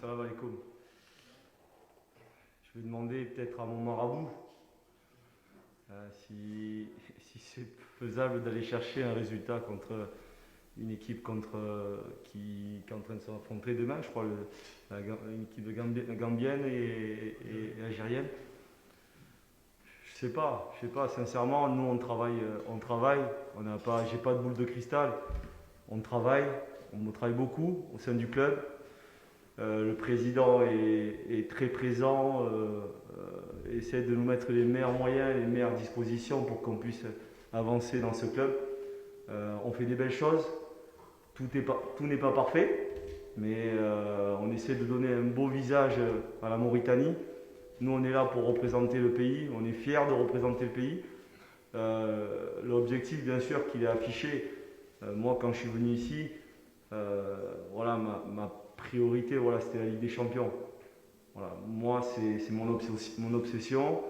Salam alaikum. Je vais demander peut-être à mon marabout si c'est faisable d'aller chercher un résultat contre une équipe qui est en train de s'affronter demain, je crois, une équipe gambienne et algérienne. Je sais pas, sincèrement, nous on travaille, j'ai pas de boule de cristal, on travaille beaucoup au sein du club. Le président est très présent, essaie de nous mettre les meilleurs moyens, les meilleures dispositions pour qu'on puisse avancer dans ce club. On fait des belles choses, tout n'est pas parfait, mais on essaie de donner un beau visage à la Mauritanie. Nous, on est là pour représenter le pays, on est fiers de représenter le pays. L'objectif, bien sûr, qu'il est affiché, moi, quand je suis venu ici, voilà, ma priorité, voilà, c'était la Ligue des Champions. Voilà, moi, c'est mon obsession.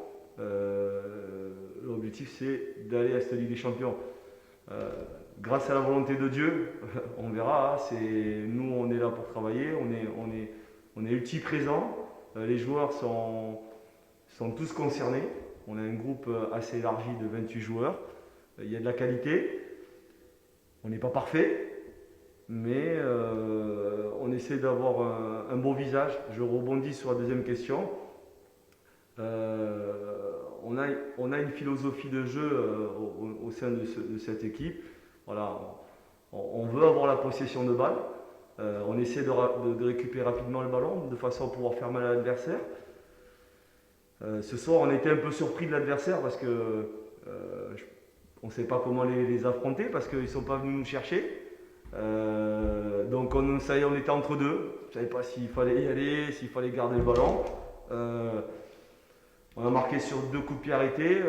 L'objectif, c'est d'aller à cette Ligue des Champions. Grâce à la volonté de Dieu, on verra. Nous, on est là pour travailler. On est ultra présents. Les joueurs sont tous concernés. On a un groupe assez élargi de 28 joueurs. Il y a de la qualité. On n'est pas parfait. Mais on essaie d'avoir un beau visage. Je rebondis sur la deuxième question. On a une philosophie de jeu au sein de cette équipe. Voilà, on veut avoir la possession de balle. On essaie de récupérer rapidement le ballon de façon à pouvoir faire mal à l'adversaire. Ce soir, on était un peu surpris de l'adversaire parce que on ne sait pas comment les affronter parce qu'ils ne sont pas venus nous chercher. Donc ça y est, on était entre deux. Je ne savais pas s'il fallait y aller, s'il fallait garder le ballon. On a marqué sur 2 coups de pied arrêtés.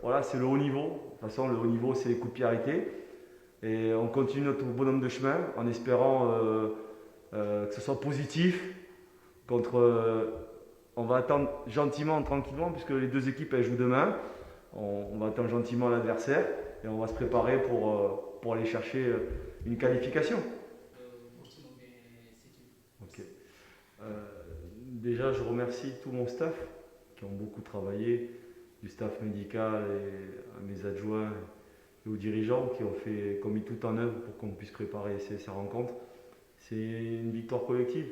Voilà, c'est le haut niveau. De toute façon, le haut niveau, c'est les coups de pied arrêtés. Et on continue notre bonhomme de chemin en espérant que ce soit positif. On va attendre gentiment, tranquillement, puisque les 2 équipes elles jouent demain. On va attendre gentiment l'adversaire et on va se préparer pour aller chercher une qualification. Okay. Déjà, je remercie tout mon staff qui ont beaucoup travaillé, du staff médical et à mes adjoints et aux dirigeants qui ont mis tout en œuvre pour qu'on puisse préparer ces rencontres. C'est une victoire collective.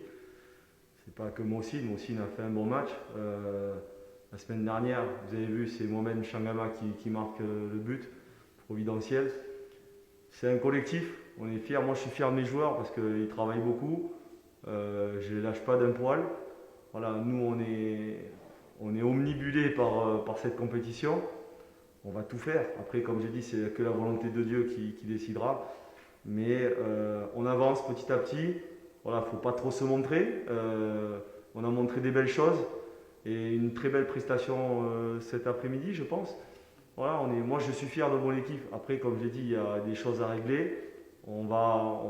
C'est pas que Mossine a fait un bon match. La semaine dernière, vous avez vu, c'est Mohamed Changama qui marque le but providentiel. C'est un collectif, on est fiers. Moi, je suis fier de mes joueurs parce qu'ils travaillent beaucoup. Je ne les lâche pas d'un poil. Voilà, nous, on est omnibulés par cette compétition. On va tout faire. Après, comme j'ai dit, c'est que la volonté de Dieu qui décidera. Mais on avance petit à petit. Voilà, faut pas trop se montrer. On a montré des belles choses et une très belle prestation cet après-midi, je pense. Voilà, moi je suis fier de mon équipe. Après, comme j'ai dit, il y a des choses à régler. On va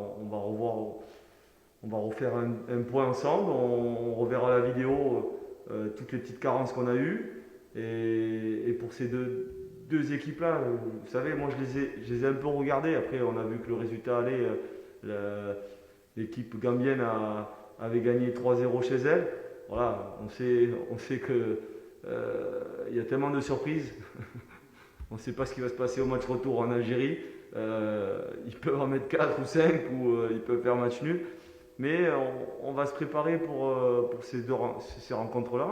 refaire un point ensemble. On reverra la vidéo, toutes les petites carences qu'on a eues. Et pour ces deux équipes-là, vous savez, moi je les ai un peu regardées. Après, on a vu que le résultat allait. L'équipe gambienne avait gagné 3-0 chez elle. Voilà, on sait que il y a tellement de surprises. On ne sait pas ce qui va se passer au match retour en Algérie. Ils peuvent en mettre 4 ou 5 ou ils peuvent faire match nul. Mais on va se préparer pour ces rencontres-là.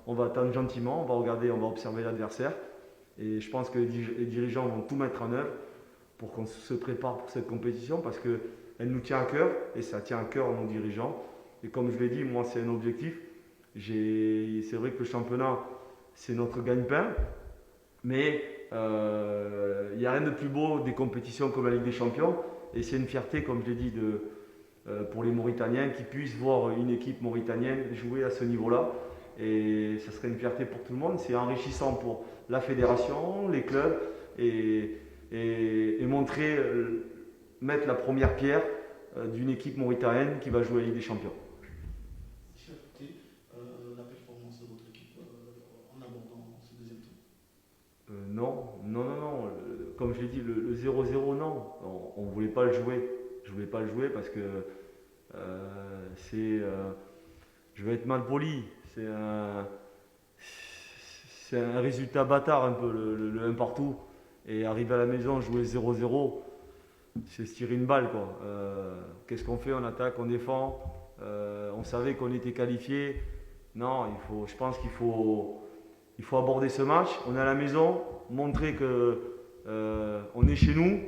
On va attendre gentiment, on va regarder, on va observer l'adversaire. Et je pense que les dirigeants vont tout mettre en œuvre pour qu'on se prépare pour cette compétition parce qu'elle nous tient à cœur et ça tient à cœur à nos dirigeants. Et comme je l'ai dit, moi c'est un objectif. C'est vrai que le championnat, c'est notre gagne-pain. Mais il n'y a rien de plus beau des compétitions comme la Ligue des Champions. Et c'est une fierté, comme je l'ai dit, pour les Mauritaniens qui puissent voir une équipe mauritanienne jouer à ce niveau-là. Et ça serait une fierté pour tout le monde. C'est enrichissant pour la fédération, les clubs et montrer, mettre la première pierre d'une équipe mauritanienne qui va jouer à la Ligue des Champions. La performance de votre équipe en abordant ce deuxième tour? Non. Comme je l'ai dit, le 0-0, non. On ne voulait pas le jouer. Je ne voulais pas le jouer parce que je vais être mal poli, c'est un résultat bâtard un peu, le 1 partout. Et arriver à la maison, jouer 0-0, c'est se tirer une balle, quoi. Qu'est-ce qu'on fait? On attaque, on défend. On savait qu'on était qualifié. Non, je pense qu'il faut aborder ce match. On est à la maison, montrer que on est chez nous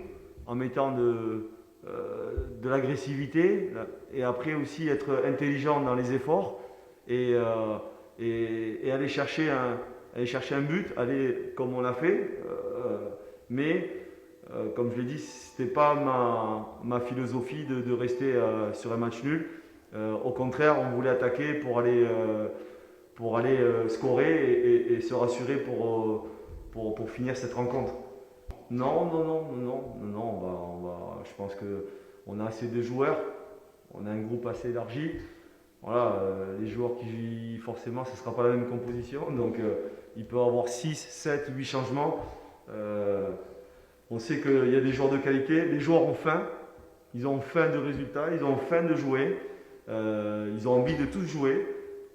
en mettant de l'agressivité et après aussi être intelligent dans les efforts et aller chercher un but, aller comme on l'a fait. Mais comme je l'ai dit, ce n'était pas ma philosophie de rester sur un match nul. Au contraire, on voulait attaquer pour aller scorer et se rassurer pour finir cette rencontre. Non, je pense qu'on a assez de joueurs, on a un groupe assez élargi. Voilà, les joueurs qui forcément, ce ne sera pas la même composition, donc il peut y avoir 6, 7, 8 changements. On sait qu'il y a des joueurs de qualité, les joueurs ont faim, ils ont faim de résultats, ils ont faim de jouer, ils ont envie de tous jouer.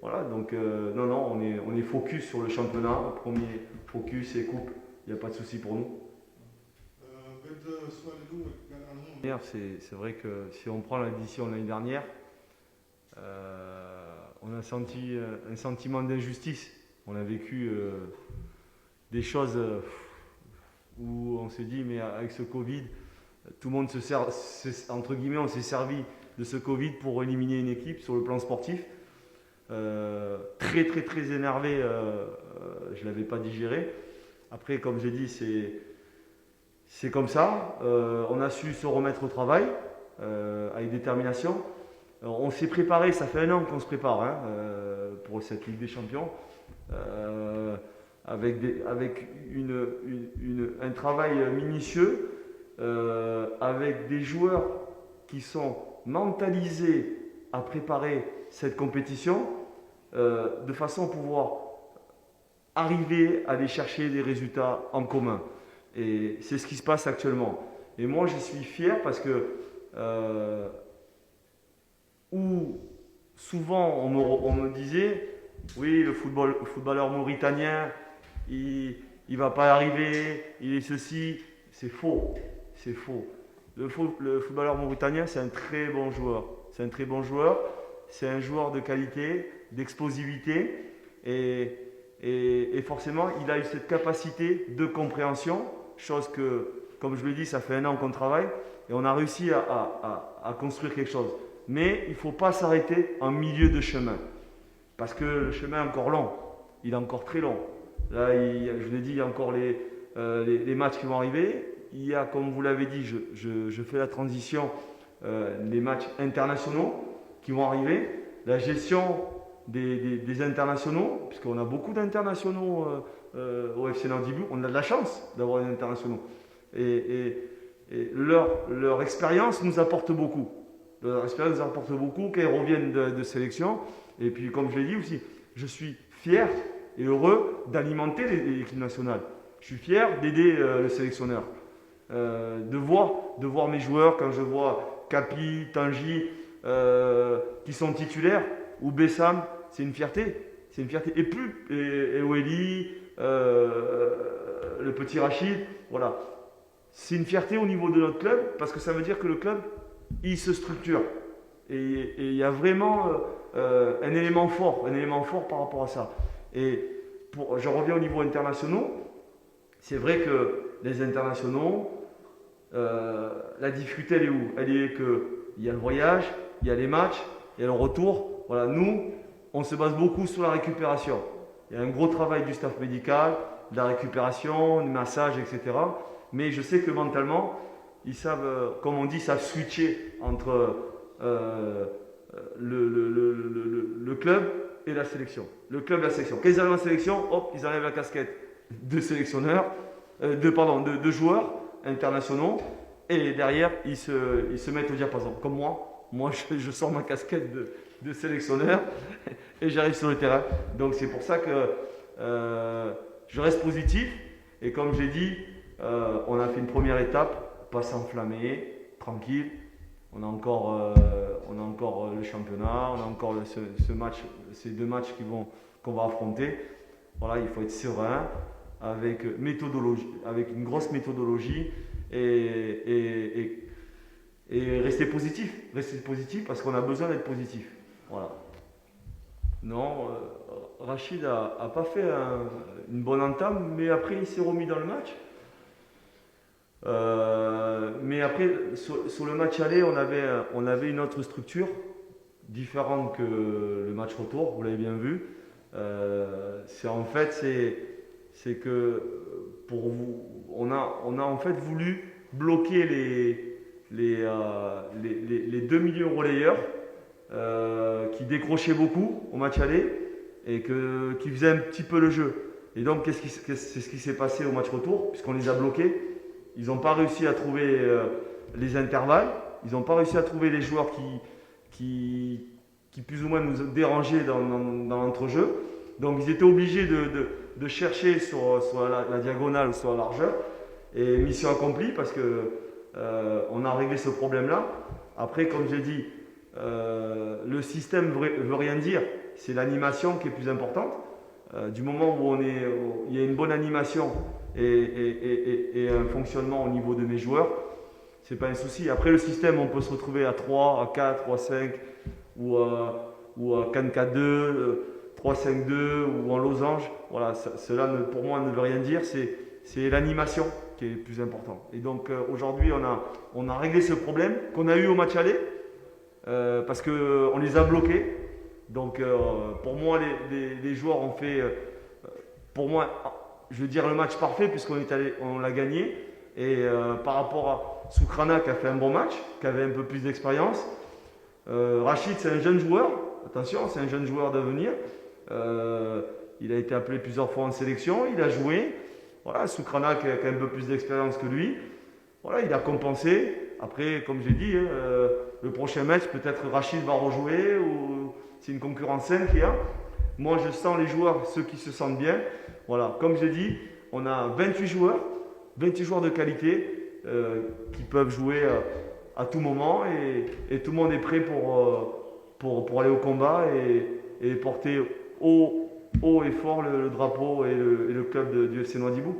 Voilà, donc on est focus sur le championnat, premier focus et coupe, il n'y a pas de souci pour nous. C'est vrai que si on prend l'édition de l'année dernière, on a senti un sentiment d'injustice. On a vécu des choses où on s'est dit, mais avec ce Covid, tout le monde entre guillemets, on s'est servi de ce Covid pour éliminer une équipe sur le plan sportif. Très très très énervé, je ne l'avais pas digéré. Après, comme j'ai dit, c'est comme ça. On a su se remettre au travail avec détermination. On s'est préparé, ça fait 1 an qu'on se prépare pour cette Ligue des Champions, avec un travail minutieux, avec des joueurs qui sont mentalisés à préparer cette compétition de façon à pouvoir arriver à aller chercher des résultats en commun. Et c'est ce qui se passe actuellement. Et moi, je suis fier parce que souvent on me disait, oui, le footballeur mauritanien, il ne va pas arriver, il est ceci. C'est faux, c'est faux. Le footballeur mauritanien, c'est un très bon joueur. C'est un très bon joueur, c'est un joueur de qualité, d'explosivité et forcément, il a eu cette capacité de compréhension, chose que, comme je l'ai dit, ça fait 1 an qu'on travaille et on a réussi à construire quelque chose. Mais il ne faut pas s'arrêter en milieu de chemin parce que le chemin est encore long, il est encore très long. Là, je l'ai dit, il y a encore les matchs qui vont arriver. Il y a, comme vous l'avez dit, je fais la transition, les matchs internationaux qui vont arriver, la gestion des internationaux, puisqu'on a beaucoup d'internationaux au FC Nandibu, on a de la chance d'avoir des internationaux. Et leur expérience nous apporte beaucoup. Leur expérience nous apporte beaucoup quand ils reviennent de sélection. Et puis, comme je l'ai dit aussi, je suis fier et heureux d'alimenter l'équipe nationale. Je suis fier d'aider le sélectionneur. De voir mes joueurs, quand je vois Capi, Tanguy, qui sont titulaires, ou Bessam, c'est une fierté. C'est une fierté. Et Weli, le petit Rachid, voilà. C'est une fierté au niveau de notre club parce que ça veut dire que le club, il se structure. Et il y a vraiment un élément fort par rapport à ça. Et je reviens au niveau international. C'est vrai que les internationaux, la difficulté, elle est où? Elle est qu'il y a le voyage, il y a les matchs, il y a le retour. Voilà, nous, on se base beaucoup sur la récupération. Il y a un gros travail du staff médical, de la récupération, du massage, etc. Mais je sais que mentalement, ils savent, comme on dit, ils savent switcher entre le club et la sélection. Le club et la sélection. Quand ils arrivent en sélection, hop, ils enlèvent la casquette de sélectionneur, de joueurs internationaux, et derrière, ils se mettent au diapason. Comme moi. Moi, je sors ma casquette de sélectionneur et j'arrive sur le terrain. Donc, c'est pour ça que je reste positif. Et comme j'ai dit, on a fait une première étape, pas s'enflammer, tranquille. on a encore le championnat, on a encore ce match, ces 2 matchs qu'on va affronter. Voilà, il faut être serein, avec une grosse méthodologie et rester positif. Rester positif parce qu'on a besoin d'être positif. Voilà. Non, Rachid a pas fait une bonne entame, mais après il s'est remis dans le match. Mais après, sur le match aller, on avait une autre structure différente que le match retour, vous l'avez bien vu. C'est que pour vous, on a en fait voulu bloquer les 2 milieux relayeurs qui décrochaient beaucoup au match aller et qui faisaient un petit peu le jeu. Et donc, c'est ce qui s'est passé au match retour, puisqu'on les a bloqués. Ils n'ont pas réussi à trouver les intervalles, ils n'ont pas réussi à trouver les joueurs qui plus ou moins nous dérangeaient dans l'entrejeu. Donc ils étaient obligés de chercher sur la diagonale ou sur la largeur. Et mission accomplie parce qu'on a réglé ce problème-là. Après, comme j'ai dit, le système veut rien dire, c'est l'animation qui est plus importante. Du moment où il y a une bonne animation et un fonctionnement au niveau de mes joueurs, c'est pas un souci. Après le système, on peut se retrouver à 3, à 4, ou à 5, ou à 4-4-2, 3-5-2 ou en losange. Voilà, cela pour moi ne veut rien dire, c'est l'animation qui est plus important. Et donc aujourd'hui, on a réglé ce problème qu'on a eu au match aller, parce qu'on les a bloqués. Donc pour moi, les joueurs ont fait, pour moi, je veux dire le match parfait puisqu'on l'a gagné. Et par rapport à Soukrana qui a fait un bon match, qui avait un peu plus d'expérience, Rachid c'est un jeune joueur, attention, c'est un jeune joueur d'avenir. Il a été appelé plusieurs fois en sélection, il a joué. Voilà, Soukrana qui a un peu plus d'expérience que lui, voilà, il a compensé. Après, comme j'ai dit, le prochain match, peut-être Rachid va rejouer ou c'est une concurrence saine qu'il y a. Moi, je sens les joueurs, ceux qui se sentent bien. Voilà, comme j'ai dit, on a 28 joueurs de qualité qui peuvent jouer à tout moment et tout le monde est prêt pour aller au combat et porter haut et fort le drapeau et le club du FC Noidibou.